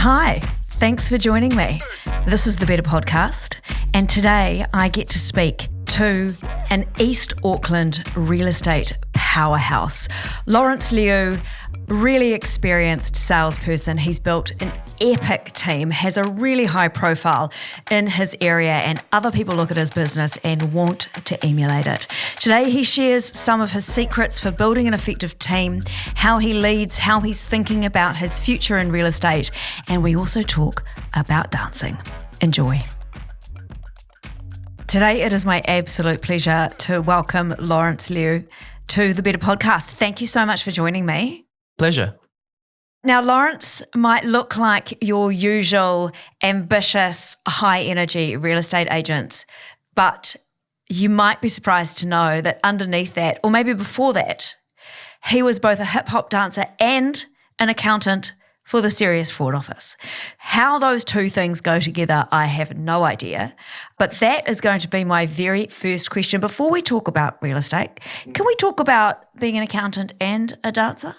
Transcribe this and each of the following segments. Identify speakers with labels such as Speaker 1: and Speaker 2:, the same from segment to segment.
Speaker 1: Hi, thanks for joining me. This is the Better Podcast, and today I get to speak to an East Auckland real estate powerhouse. Lawrence Liew, really experienced salesperson. He's built an epic team, has a really high profile in his area, and other people look at his business and want to emulate it. Today he shares some of his secrets for building an effective team, how he leads, how he's thinking about his future in real estate, and we also talk about dancing. Enjoy. Today it is my absolute pleasure to welcome Lawrence Liew to the Better Podcast. Thank you so much for joining me.
Speaker 2: Pleasure.
Speaker 1: Now, Lawrence might look like your usual ambitious, high-energy real estate agent, but you might be surprised to know that underneath that, or maybe before that, he was both a hip-hop dancer and an accountant for the Serious Fraud Office. How those two things go together, I have no idea, but that is going to be my very first question. Before we talk about real estate, can we talk about being an accountant and a dancer?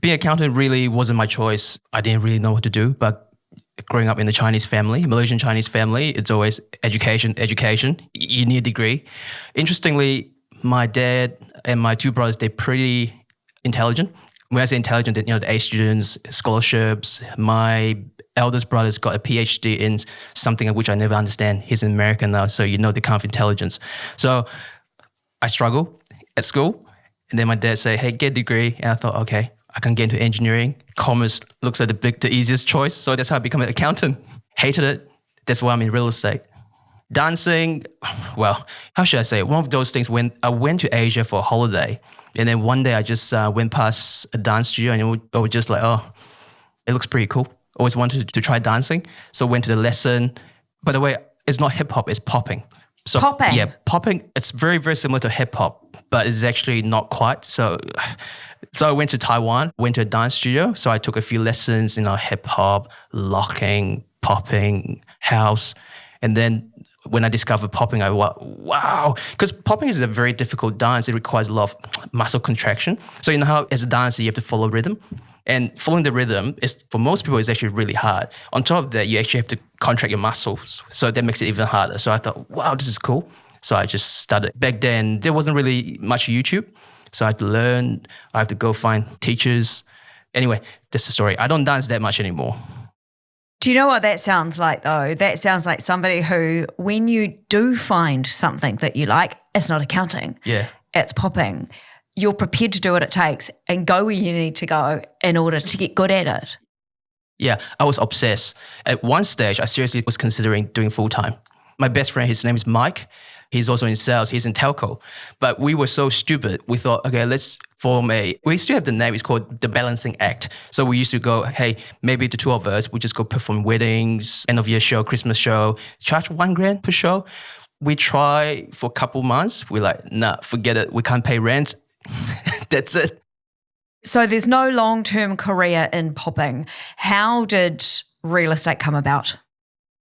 Speaker 2: Being an accountant really wasn't my choice. I didn't really know what to do, but growing up in a Chinese family, Malaysian Chinese family, it's always education. You need a degree. Interestingly, my dad and my two brothers, they're pretty intelligent. When I say intelligent, the A students, scholarships. My eldest brother's got a PhD in something which I never understand. He's in America now, so the kind of intelligence. So I struggle at school, and then my dad said, "Hey, get a degree," and I thought, okay, I can get into engineering. Commerce looks like the easiest choice. So that's how I became an accountant. Hated it. That's why I'm in real estate. Dancing, well, how should I say it? One of those things when I went to Asia for a holiday, and then one day I just went past a dance studio and I was just like, oh, it looks pretty cool. Always wanted to try dancing. So went to the lesson. By the way, it's not hip hop, it's popping. So,
Speaker 1: Popping?
Speaker 2: Yeah, popping, it's very, very similar to hip hop, but it's actually not quite. So I went to Taiwan, went to a dance studio. So I took a few lessons in hip hop, locking, popping, house. And then when I discovered popping, I went, wow. Because popping is a very difficult dance. It requires a lot of muscle contraction. So you know how as a dancer, you have to follow rhythm? And following the rhythm, is for most people, is actually really hard. On top of that, you actually have to contract your muscles. So that makes it even harder. So I thought, wow, this is cool. So I just started. Back then, there wasn't really much YouTube. So I had to learn. I have to go find teachers. Anyway, that's the story. I don't dance that much anymore.
Speaker 1: Do you know what that sounds like, though? That sounds like somebody who, when you do find something that you like, it's not accounting.
Speaker 2: Yeah.
Speaker 1: It's popping. You're prepared to do what it takes and go where you need to go in order to get good at it.
Speaker 2: Yeah, I was obsessed. At one stage, I seriously was considering doing full-time. My best friend, his name is Mike. He's also in sales. He's in telco. But we were so stupid. We thought, okay, let's form we still have the name. It's called The Balancing Act. So we used to go, hey, maybe the two of us, we just go perform weddings, end of year show, Christmas show, charge $1,000 per show. We try for a couple months. We're like, nah, forget it. We can't pay rent. That's it.
Speaker 1: So there's no long-term career in popping. How did real estate come about?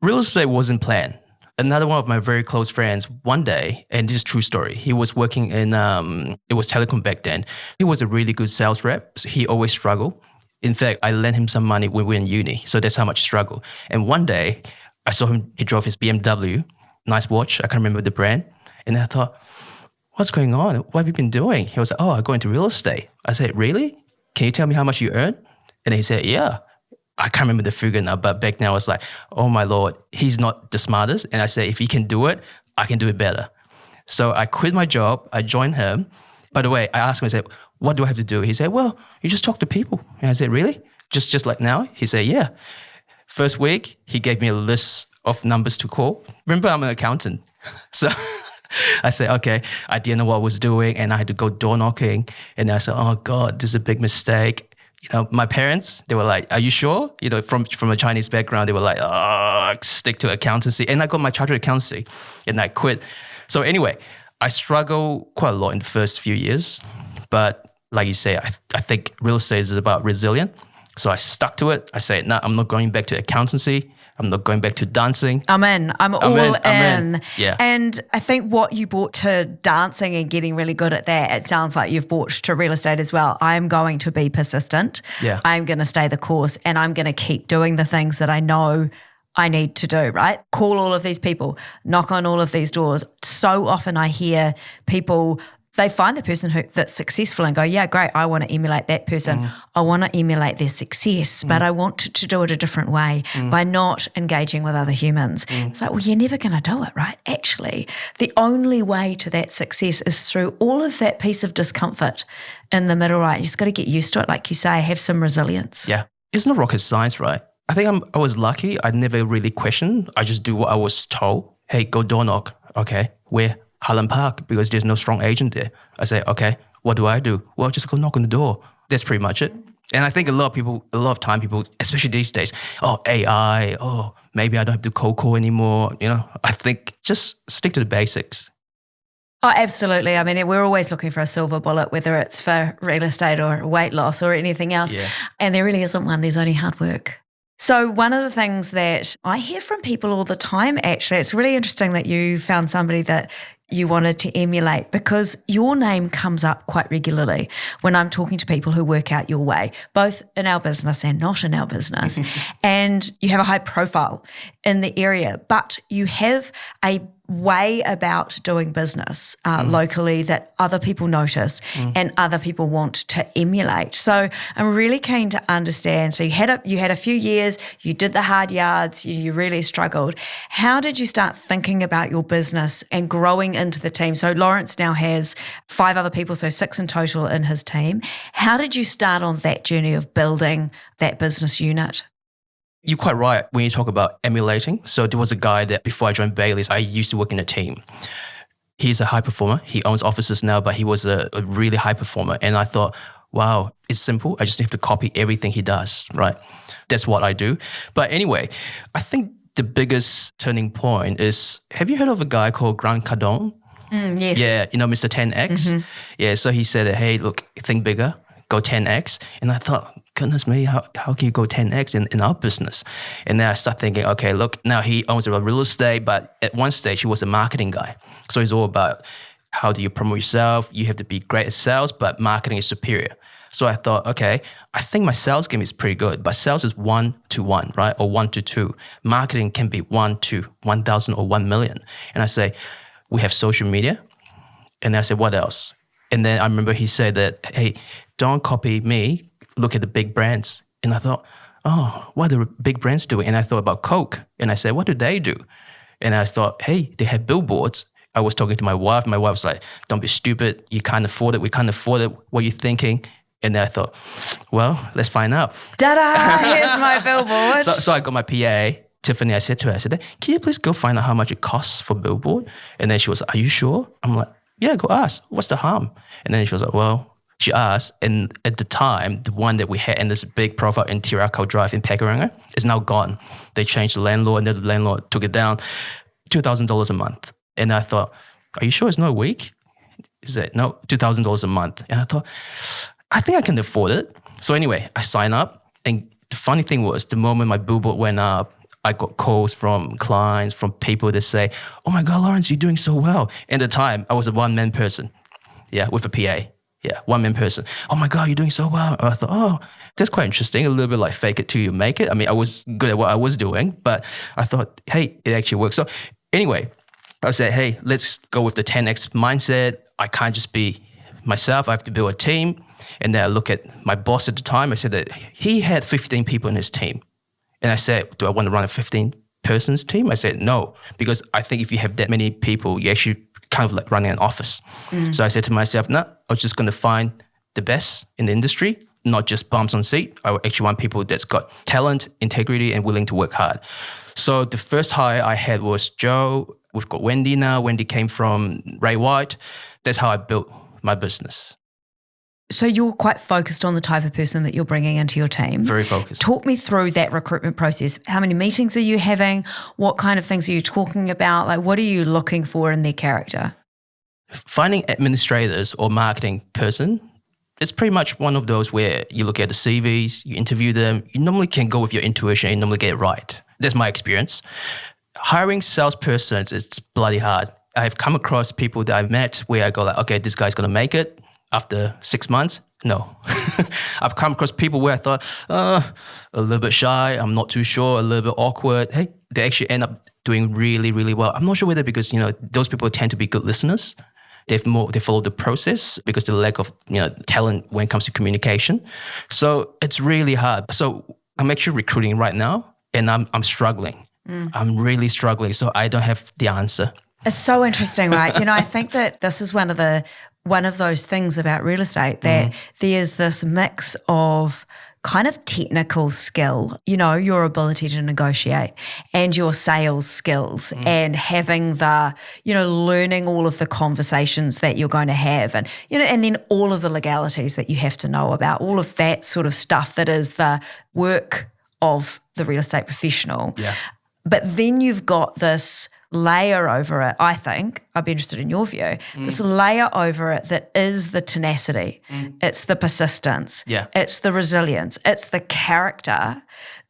Speaker 2: Real estate wasn't planned. Another one of my very close friends, one day, and this is a true story, he was working in, it was telecom back then. He was a really good sales rep. So he always struggled. In fact, I lent him some money when we were in uni. So that's how much he struggled. And one day, I saw him, he drove his BMW, nice watch, I can't remember the brand. And I thought, what's going on? What have you been doing? He was like, oh, I go into real estate. I said, really? Can you tell me how much you earn? And he said, yeah. I can't remember the figure now, but back then I was like, oh my Lord, he's not the smartest. And I said, if he can do it, I can do it better. So I quit my job. I joined him. By the way, I asked him, I said, what do I have to do? He said, well, you just talk to people. And I said, really? Just like now? He said, yeah. First week, he gave me a list of numbers to call. Remember, I'm an accountant. So I said, okay, I didn't know what I was doing and I had to go door knocking. And I said, oh God, this is a big mistake. My parents, they were like, are you sure? From a Chinese background, they were like, oh, stick to accountancy. And I got my chartered accountancy and I quit. So anyway, I struggled quite a lot in the first few years. But like you say, I think real estate is about resilience. So I stuck to it. I said, no, I'm not going back to accountancy. I'm not going back to dancing.
Speaker 1: I'm in. I'm all in.
Speaker 2: Yeah.
Speaker 1: And I think what you brought to dancing and getting really good at that, it sounds like you've brought to real estate as well. I'm going to be persistent.
Speaker 2: Yeah.
Speaker 1: I'm going to stay the course, and I'm going to keep doing the things that I know I need to do, right? Call all of these people, knock on all of these doors. So often I hear people, they find the person that's successful and go, yeah, great, I want to emulate that person. I want to emulate their success, but I want to do it a different way by not engaging with other humans. It's like, well, you're never going to do it, right? Actually, the only way to that success is through all of that piece of discomfort in the middle, right? You just got to get used to it. Like you say, have some resilience.
Speaker 2: Yeah. It's not rocket science, right? I think I was lucky. I never really questioned. I just do what I was told. Hey, go door knock. Okay, where? Highland Park, because there's no strong agent there. I say, okay, what do I do? Well, just go knock on the door. That's pretty much it. And I think a lot of time people, especially these days, AI, maybe I don't have to cold call anymore. I think just stick to the basics.
Speaker 1: Oh, absolutely. I mean, we're always looking for a silver bullet, whether it's for real estate or weight loss or anything else.
Speaker 2: Yeah.
Speaker 1: And there really isn't one. There's only hard work. So one of the things that I hear from people all the time, actually, it's really interesting that you found somebody that you wanted to emulate, because your name comes up quite regularly when I'm talking to people who work out your way, both in our business and not in our business. And you have a high profile in the area, but you have a way about doing business locally that other people notice and other people want to emulate. So I'm really keen to understand. So you had a few years, you did the hard yards, you really struggled. How did you start thinking about your business and growing into the team? So Lawrence now has 5 other people, so 6 in total in his team. How did you start on that journey of building that business unit?
Speaker 2: You're quite right when you talk about emulating. So there was a guy that before I joined Bayleys, I used to work in a team. He's a high performer. He owns offices now, but he was a really high performer. And I thought, wow, it's simple. I just have to copy everything he does, right? That's what I do. But anyway, I think the biggest turning point is, have you heard of a guy called Grant Cardone?
Speaker 1: Yes.
Speaker 2: Yeah, Mr. 10X. Yeah, so he said, hey, look, think bigger, go 10X. And I thought, goodness me, how can you go 10X in our business? And then I start thinking, okay, look, now he owns a real estate, but at one stage he was a marketing guy. So it's all about how do you promote yourself? You have to be great at sales, but marketing is superior. So I thought, okay, I think my sales game is pretty good, but sales is 1-to-1, right? Or 1-to-2. Marketing can be 1 to 1,000 or 1 million. And I say, we have social media. And I said, what else? And then I remember he said that, hey, don't copy me. Look at the big brands. And I thought, what are the big brands doing? And I thought about Coke. And I said, what do they do? And I thought, hey, they have billboards. I was talking to my wife. My wife was like, don't be stupid. You can't afford it. We can't afford it. What are you thinking? And then I thought, well, let's find out.
Speaker 1: Ta-da, here's my billboard.
Speaker 2: So I got my PA, Tiffany. I said to her, can you please go find out how much it costs for billboard? And then she was like, are you sure? I'm like, yeah, go ask. What's the harm? And then she was like, well, she asked, and at the time, the one that we had in this big profile in Tirakau Drive in Pakuranga is now gone. They changed the landlord, and the landlord took it down, $2,000 a month. And I thought, are you sure it's not a week? He said, no, $2,000 a month. And I thought, I think I can afford it. So anyway, I signed up. And the funny thing was, the moment my billboard went up, I got calls from clients, from people that say, oh my God, Lawrence, you're doing so well. And at the time, I was a one-man person, with a PA. Yeah, one-man person. Oh my God, you're doing so well. I thought, that's quite interesting. A little bit like fake it till you make it. I mean, I was good at what I was doing, but I thought, hey, it actually works. So anyway, I said, hey, let's go with the 10X mindset. I can't just be myself. I have to build a team. And then I look at my boss at the time. I said that he had 15 people in his team. And I said, do I want to run a 15-person's team? I said, no, because I think if you have that many people, you actually kind of like running an office. So I said to myself, no, I was just going to find the best in the industry, not just bums on seat. I actually want people that's got talent, integrity, and willing to work hard. So the first hire I had was Joe. We've got Wendy now. Wendy came from Ray White. That's how I built my business.
Speaker 1: So you're quite focused on the type of person that you're bringing into your team.
Speaker 2: Very focused.
Speaker 1: Talk me through that recruitment process. How many meetings are you having? What kind of things are you talking about? Like, what are you looking for in their character?
Speaker 2: Finding administrators or marketing person, it's pretty much one of those where you look at the CVs, you interview them, you normally can go with your intuition and you normally get it right. That's my experience. Hiring salespersons, it's bloody hard. I've come across people that I've met where I go like, okay, this guy's going to make it after 6 months. No. I've come across people where I thought, a little bit shy, I'm not too sure, a little bit awkward. Hey, they actually end up doing really, really well. I'm not sure whether because, those people tend to be good listeners. They follow the process because of the lack of, talent when it comes to communication. So it's really hard. So I'm actually recruiting right now and I'm struggling. I'm really struggling. So I don't have the answer.
Speaker 1: It's so interesting, right? I think that this is one of those things about real estate that there's this mix of kind of technical skill, your ability to negotiate and your sales skills and having the, learning all of the conversations that you're going to have and, and then all of the legalities that you have to know about, all of that sort of stuff that is the work of the real estate professional.
Speaker 2: Yeah.
Speaker 1: But then you've got this layer over it, I think, I'd be interested in your view, this layer over it that is the tenacity, it's the persistence, it's the resilience, it's the character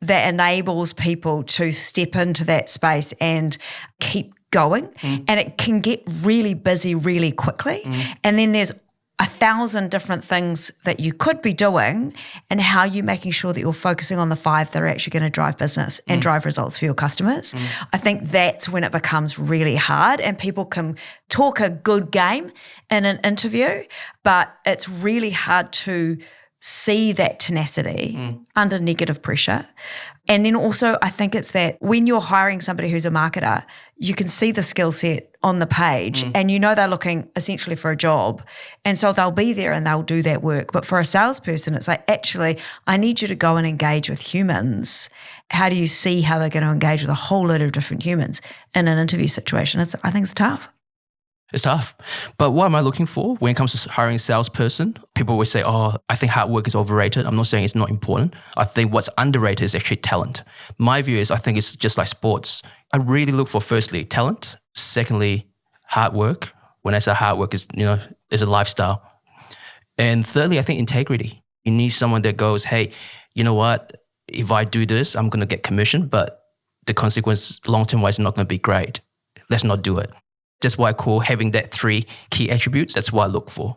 Speaker 1: that enables people to step into that space and keep going. And it can get really busy really quickly. And then there's 1,000 different things that you could be doing and how you're making sure that you're focusing on the 5 that are actually going to drive business and drive results for your customers. I think that's when it becomes really hard and people can talk a good game in an interview, but it's really hard to see that tenacity under negative pressure. And then also I think it's that when you're hiring somebody who's a marketer, you can see the skill set on the page and they're looking essentially for a job. And so they'll be there and they'll do that work. But for a salesperson, it's like, actually, I need you to go and engage with humans. How do you see how they're going to engage with a whole lot of different humans in an interview situation? I think it's tough.
Speaker 2: It's tough. But what am I looking for when it comes to hiring a salesperson? People always say, I think hard work is overrated. I'm not saying it's not important. I think what's underrated is actually talent. My view is I think it's just like sports. I really look for, firstly, talent. Secondly, hard work. When I say hard work, is a lifestyle. And thirdly, I think integrity. You need someone that goes, hey, you know what? If I do this, I'm going to get commission, but the consequence long-term wise is not going to be great. Let's not do it. That's why I call having that 3 key attributes. That's what I look for.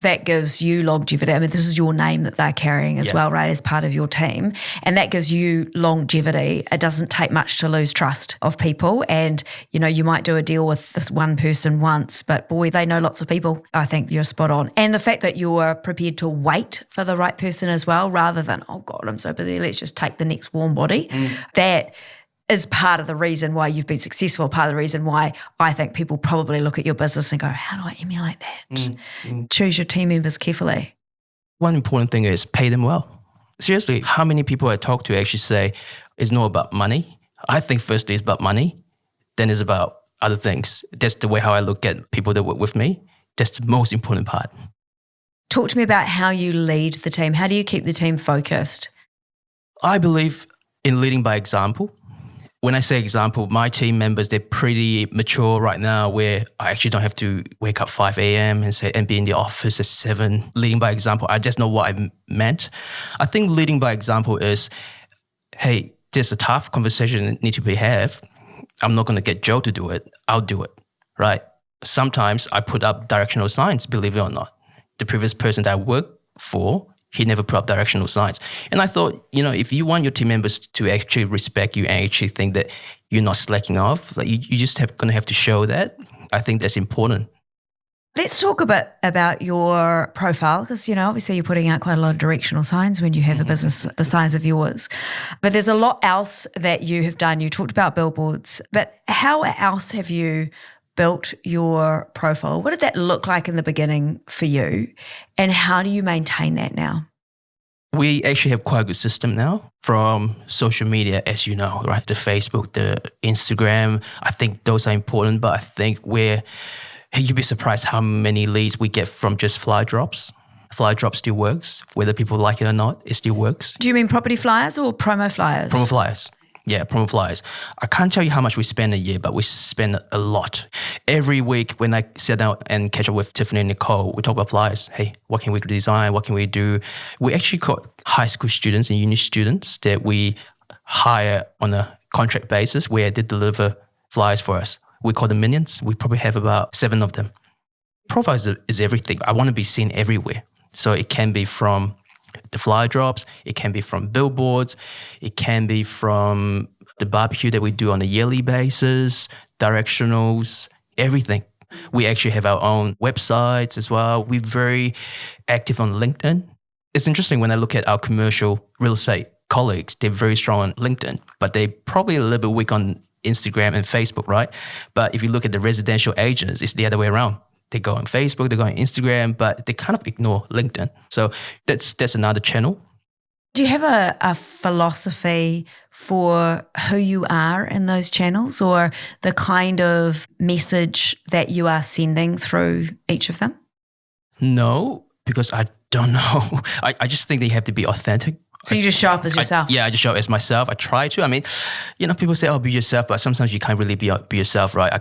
Speaker 1: That gives you longevity. I mean, this is your name that they're carrying as well, right, as part of your team. And that gives you longevity. It doesn't take much to lose trust of people. And, you might do a deal with this one person once, but boy, they know lots of people. I think you're spot on. And the fact that you're prepared to wait for the right person as well, rather than, oh God, I'm so busy, let's just take the next warm body. That is part of the reason why you've been successful, part of the reason why I think people probably look at your business and go, how do I emulate that? Choose your team members carefully.
Speaker 2: One important thing is pay them well. Seriously, how many people I talk to actually say it's not about money? I think firstly it's about money, then it's about other things. That's the way how I look at people that work with me. That's the most important part.
Speaker 1: Talk to me about how you lead the team. How do you keep the team focused?
Speaker 2: I believe in leading by example. When I say example, my team members, they're pretty mature right now where I actually don't have to wake up 5 a.m. and be in the office at 7. Leading by example, I just know what I meant. I think leading by example is, hey, there's a tough conversation that needs to be had. I'm not going to get Joe to do it. I'll do it, right? Sometimes I put up directional signs, believe it or not. The previous person that I worked for, he never put up directional signs. And I thought, if you want your team members to actually respect you and actually think that you're not slacking off, like you just going to have to show that. I think that's important.
Speaker 1: Let's talk a bit about your profile because, obviously you're putting out quite a lot of directional signs when you have a business the size of yours. But there's a lot else that you have done. You talked about billboards, but how else have you built your profile? What did that look like in the beginning for you? And how do you maintain that now?
Speaker 2: We actually have quite a good system now from social media, as you know, right? The Facebook, the Instagram. I think those are important, but I think you'd be surprised how many leads we get from just flyer drops. Flyer drop still works. Whether people like it or not, it still works.
Speaker 1: Do you mean property flyers or promo flyers?
Speaker 2: Promo flyers. Yeah, promo flyers. I can't tell you how much we spend a year, but we spend a lot. Every week when I sit down and catch up with Tiffany and Nicole, we talk about flyers. Hey, what can we design? What can we do? We actually got high school students and uni students that we hire on a contract basis where they deliver flyers for us. We call them minions. We probably have about 7 of them. Profile is everything. I want to be seen everywhere. So it can be from the flyer drops, it can be from billboards, it can be from the barbecue that we do on a yearly basis, directionals, everything. We actually have our own websites as well. We're very active on LinkedIn. It's interesting when I look at our commercial real estate colleagues, they're very strong on LinkedIn, but they're probably a little bit weak on Instagram and Facebook, right? But if you look at the residential agents, it's the other way around. They go on Facebook, they go on Instagram, but they kind of ignore LinkedIn. So that's another channel.
Speaker 1: Do you have a philosophy for who you are in those channels or the kind of message that you are sending through each of them?
Speaker 2: No, because I don't know. I just think they have to be authentic.
Speaker 1: So you just show up as yourself?
Speaker 2: I just show up as myself. I try to. I mean, people say, oh, be yourself, but sometimes you can't really be yourself, right?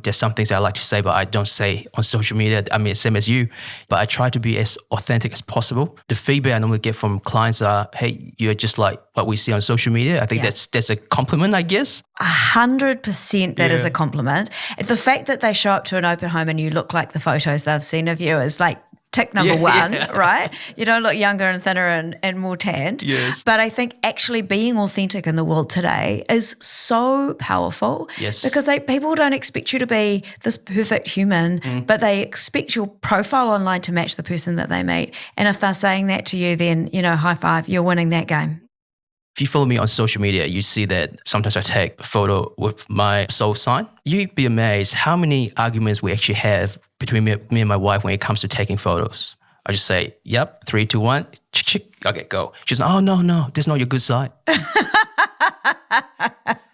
Speaker 2: There's some things I like to say, but I don't say on social media. I mean, same as you, but I try to be as authentic as possible. The feedback I normally get from clients are, hey, you're just like what we see on social media. I think that's a compliment, I guess.
Speaker 1: 100% that is a compliment. The fact that they show up to an open home and you look like the photos they've seen of you is like, tick number one, right? You don't look younger and thinner and more tanned.
Speaker 2: Yes.
Speaker 1: But I think actually being authentic in the world today is so powerful.
Speaker 2: Yes.
Speaker 1: Because people don't expect you to be this perfect human, but they expect your profile online to match the person that they meet. And if they're saying that to you, then, high five, you're winning that game.
Speaker 2: If you follow me on social media, you see that sometimes I take a photo with my soul sign. You'd be amazed how many arguments we actually have between me and my wife when it comes to taking photos. I just say, yep, 3, 2, 1, okay, go. She's like, oh, no, that's not your good side.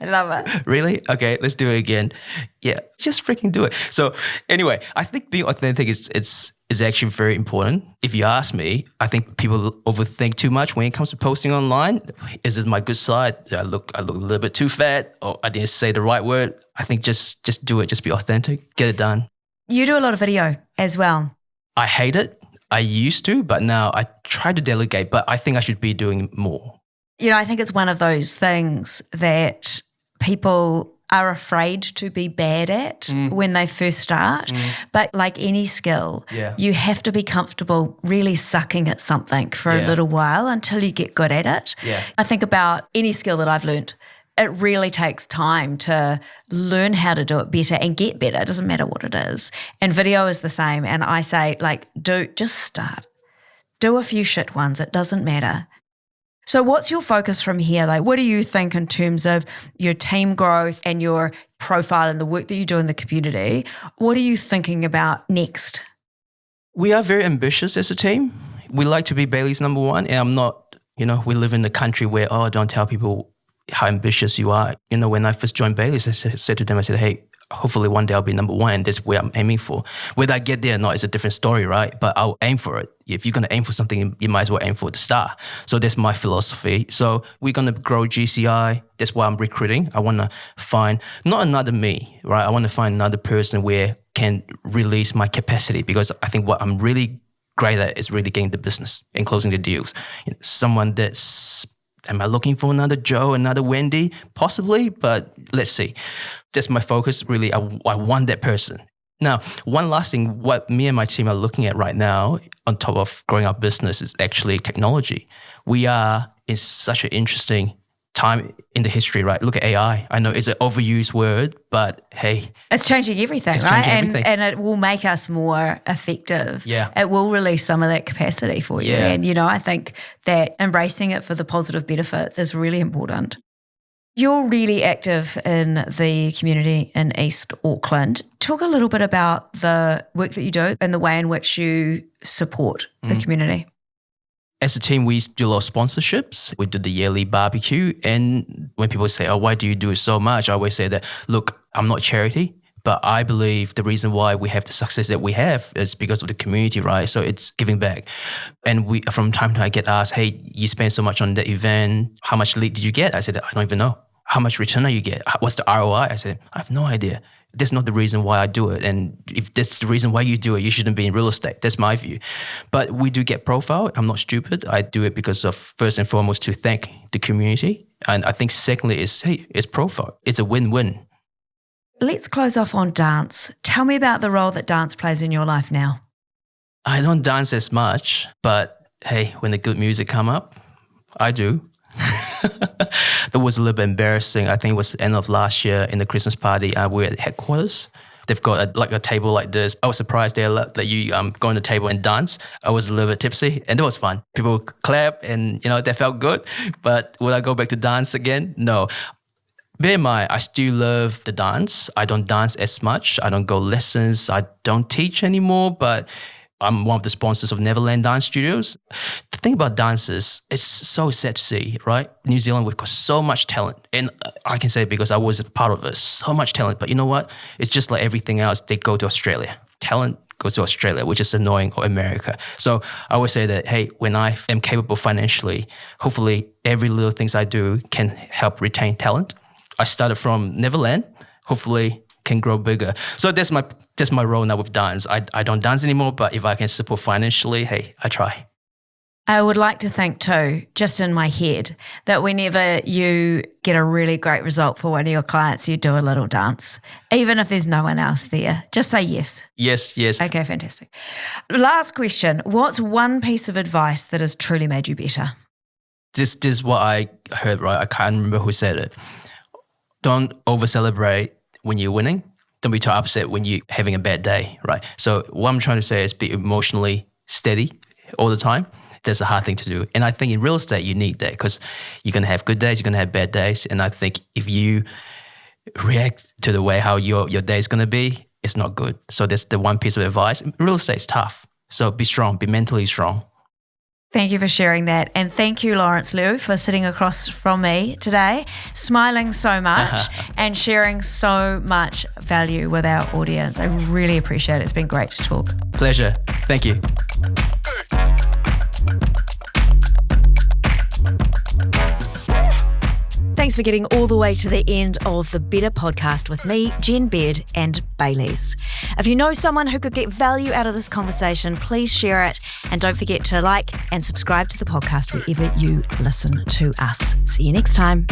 Speaker 1: I love it.
Speaker 2: Really? Okay, let's do it again. Yeah, just freaking do it. So anyway, I think being authentic is actually very important. If you ask me, I think people overthink too much when it comes to posting online. Is this my good side? Did I look a little bit too fat, or I didn't say the right word? I think just do it. Just be authentic. Get it done.
Speaker 1: You do a lot of video as well.
Speaker 2: I hate it. I used to, but now I try to delegate, but I think I should be doing more.
Speaker 1: I think it's one of those things that people are afraid to be bad at when they first start. But like any skill, you have to be comfortable really sucking at something for a little while until you get good at it.
Speaker 2: Yeah.
Speaker 1: I think about any skill that I've learned. It really takes time to learn how to do it better and get better. It doesn't matter what it is. And video is the same. And I say, just start. Do a few shit ones. It doesn't matter. So what's your focus from here? What do you think in terms of your team growth and your profile and the work that you do in the community? What are you thinking about next?
Speaker 2: We are very ambitious as a team. We like to be Bayleys number 1. And I'm not, we live in a country where, don't tell people how ambitious you are. When I first joined Bayleys, I said to them, hey, hopefully one day I'll be number 1, and that's where I'm aiming for. Whether I get there or not is a different story, right? But I'll aim for it. If you're going to aim for something, you might as well aim for the star. So that's my philosophy. So we're going to grow GCI. That's why I'm recruiting. I want to find not another me, right? I want to find another person where can release my capacity, because I think what I'm really great at is really getting the business and closing the deals. Someone that's, am I looking for another Joe, another Wendy? Possibly, but let's see. That's my focus, really. I want that person. Now, one last thing, what me and my team are looking at right now, on top of growing our business, is actually technology. We are in such an interesting time in the history, right? Look at AI. I know it's an overused word, but hey.
Speaker 1: It's changing everything, right? And it will make us more effective.
Speaker 2: Yeah.
Speaker 1: It will release some of that capacity for you.
Speaker 2: Yeah.
Speaker 1: And, I think that embracing it for the positive benefits is really important. You're really active in the community in East Auckland. Talk a little bit about the work that you do and the way in which you support the community.
Speaker 2: As a team, we do a lot of sponsorships. We do the yearly barbecue. And when people say, why do you do it so much? I always say that, look, I'm not a charity, but I believe the reason why we have the success that we have is because of the community, right? So it's giving back. And we, from time to time, I get asked, hey, you spend so much on the event. How much lead did you get? I said, I don't even know. How much return do you get? What's the ROI? I said, I have no idea. That's not the reason why I do it. And if that's the reason why you do it, you shouldn't be in real estate. That's my view. But we do get profile. I'm not stupid. I do it because of, first and foremost, to thank the community. And I think secondly is, hey, it's profile. It's a win-win.
Speaker 1: Let's close off on dance. Tell me about the role that dance plays in your life now.
Speaker 2: I don't dance as much, but hey, when the good music come up, I do. That was a little bit embarrassing. I think it was the end of last year in the Christmas party. We were at headquarters. They've got a table like this. I was surprised they let you go on the table and dance. I was a little bit tipsy and it was fun. People clap and, that felt good. But would I go back to dance again? No. Bear in mind, I still love the dance. I don't dance as much. I don't go lessons. I don't teach anymore, but I'm one of the sponsors of Neverland Dance Studios. The thing about dancers, it's so sad to see, right? New Zealand, we've got so much talent. And I can say it because I was a part of it, so much talent. But you know what? It's just like everything else. They go to Australia. Talent goes to Australia, which is annoying, or America. So I always say that, hey, when I am capable financially, hopefully every little things I do can help retain talent. I started from Neverland, hopefully can grow bigger. So that's my role now with dance. I don't dance anymore, but if I can support financially, hey, I try.
Speaker 1: I would like to think too, just in my head, that whenever you get a really great result for one of your clients, you do a little dance, even if there's no one else there. Just say yes.
Speaker 2: Yes.
Speaker 1: Okay, fantastic. Last question. What's one piece of advice that has truly made you better?
Speaker 2: This is what I heard, right? I can't remember who said it. Don't over-celebrate when you're winning. Don't be too upset when you're having a bad day, right? So what I'm trying to say is be emotionally steady all the time. That's a hard thing to do. And I think in real estate, you need that because you're going to have good days, you're going to have bad days. And I think if you react to the way how your day is going to be, it's not good. So that's the one piece of advice. Real estate is tough. So be strong, be mentally strong.
Speaker 1: Thank you for sharing that. And thank you, Lawrence Liew, for sitting across from me today, smiling so much and sharing so much value with our audience. I really appreciate it. It's been great to talk.
Speaker 2: Pleasure. Thank you.
Speaker 1: Thanks for getting all the way to the end of the Better Podcast with me, Jen Beard, and Bayleys. If you know someone who could get value out of this conversation, please share it. And don't forget to like and subscribe to the podcast wherever you listen to us. See you next time.